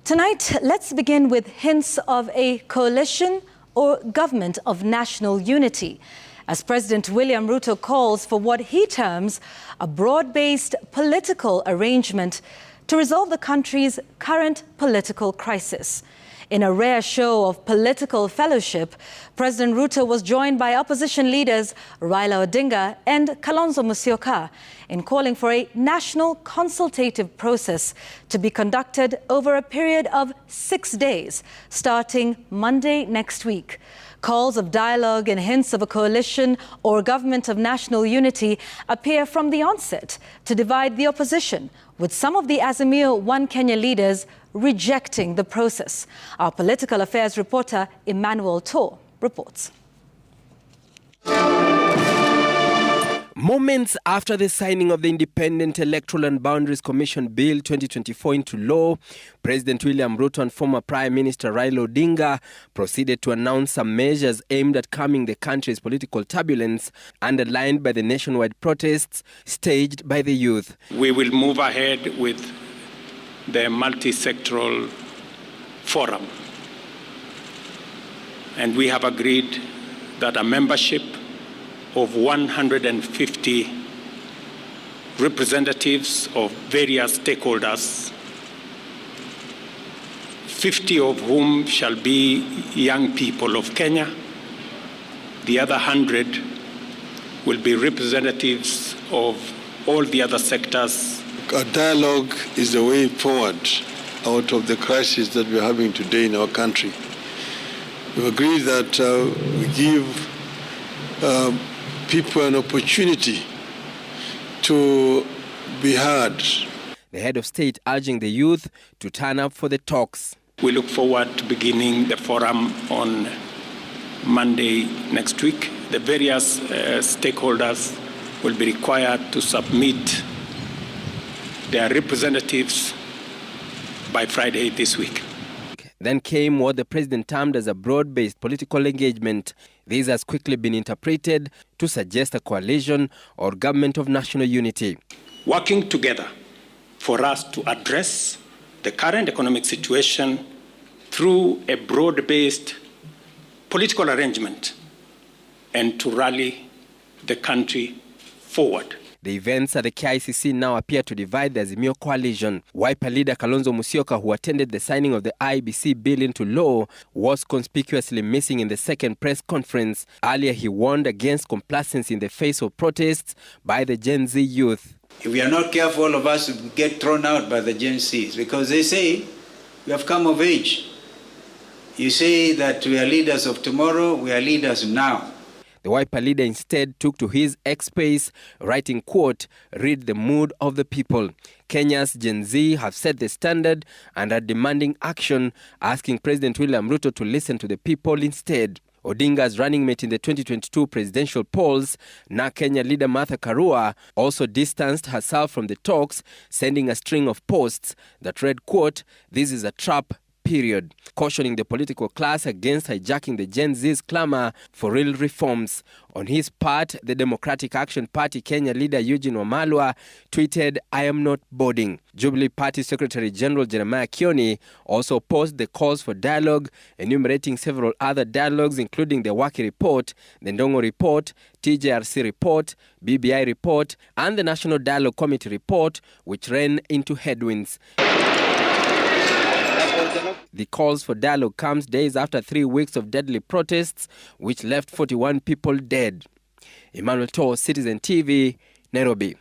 Tonight, let's begin with hints of a coalition or government of national unity, as President William Ruto calls for what he terms a broad-based political arrangement to resolve the country's current political crisis. In a rare show of political fellowship, President Ruto was joined by opposition leaders Raila Odinga and Kalonzo Musyoka in calling for a national consultative process to be conducted over a period of 6 days, starting Monday next week. Calls of dialogue and hints of a coalition or government of national unity appear from the onset to divide the opposition, with some of the Azimio One Kenya leaders rejecting the process. Our political affairs reporter Emmanuel Tor reports. Moments after the signing of the Independent Electoral and Boundaries Commission Bill 2024 into law, President William Ruto and former Prime Minister Raila Odinga proceeded to announce some measures aimed at calming the country's political turbulence, underlined by the nationwide protests staged by the youth. We will move ahead with the multi-sectoral forum, and we have agreed that a membership of 150 representatives of various stakeholders, 50 of whom shall be young people of Kenya. The other 100 will be representatives of all the other sectors. A dialogue is the way forward out of the crisis that we're having today in our country. We've agreed that we give people an opportunity to be heard. The head of state urging the youth to turn up for the talks. We look forward to beginning the forum on Monday next week. The various stakeholders will be required to submit their representatives by Friday this week. Then came what the president termed as a broad-based political engagement. This has quickly been interpreted to suggest a coalition or government of national unity. Working together for us to address the current economic situation through a broad-based political arrangement and to rally the country forward. The events at the KICC now appear to divide the Azimio coalition. Wiper leader Kalonzo Musyoka, who attended the signing of the IBC bill into law, was conspicuously missing in the second press conference. Earlier, he warned against complacency in the face of protests by the Gen Z youth. If we are not careful, all of us will get thrown out by the Gen Zs, because they say we have come of age. You say that we are leaders of tomorrow, we are leaders now. The Wiper leader instead took to his X space, writing, quote, "Read the mood of the people. Kenya's Gen Z have set the standard and are demanding action, asking President William Ruto to listen to the people instead." Odinga's running mate in the 2022 presidential polls, now Kenya leader Martha Karua, also distanced herself from the talks, sending a string of posts that read, quote, "This is a trap, period," cautioning the political class against hijacking the Gen Z's clamor for real reforms. On his part, the Democratic Action Party Kenya leader Eugene Wamalwa tweeted, "I am not boarding." Jubilee Party Secretary General Jeremiah Kioni also posted the calls for dialogue, enumerating several other dialogues, including the Waki Report, the Ndongo Report, TJRC Report, BBI Report, and the National Dialogue Committee Report, which ran into headwinds. The calls for dialogue comes days after 3 weeks of deadly protests, which left 41 people dead. Emmanuel Tor, Citizen TV, Nairobi.